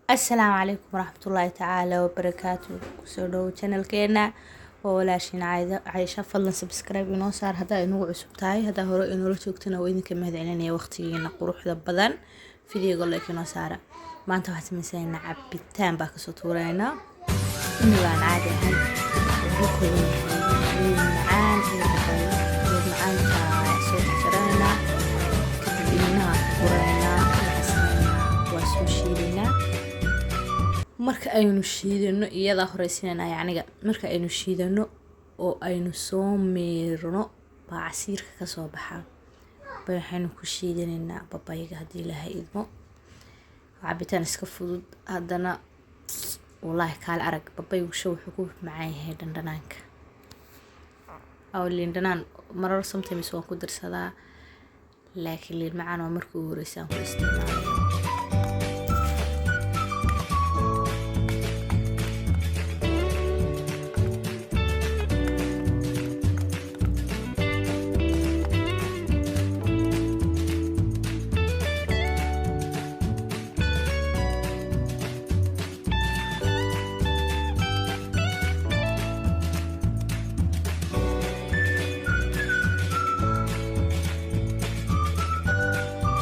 السلام عليكم ورحمة الله تعالى وبركاته. سودو channel كينا وولاشين عايشة فضلا سبسكرايب إنه صار هذا إنه عصب تاعي هذا هو إنه لشوكتنا وين كم هذا يعني وقتي نقروح ذا بدن فيديو يقول لك إنه صار ما أنت واحد مسين عبيتان باك صوتورينا إنه عن عادي هاي وكل معان معان صوت شرينا كتب إنها قرينا وسوشيلنا marka aynu shiidano iyada horeysinayna aniga marka aynu shiidano oo aynu soo meerno baa casiirka ka soo baxa waxaynu ku shiidanaynaa babayga hadii ilaahay idmo cabitaan iska fudud hadana wallahi kaal arag babaygu wuxuu ku macaan yahay dhandhanaanka aw liindhanaan marar sometimes waan ku darsadaa laakiin liin macaan waa markii ugu horeysay aan ku isticmaalo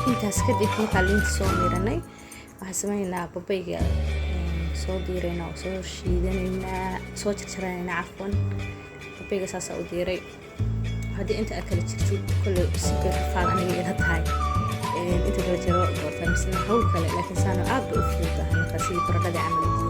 intaas kadib markaa liinta soo miiranay waxaan sameeynaa babayga soo diiraynaa oo soo shiidanaynaa soo jarjaraynaa cafwan babayga saas u diiray hadii inta kala jirtid kullu si fiican aniga ila tahay inta kala jiro goorta misna hawl kale laakiin saano aad u fududahay marka si baradhada camal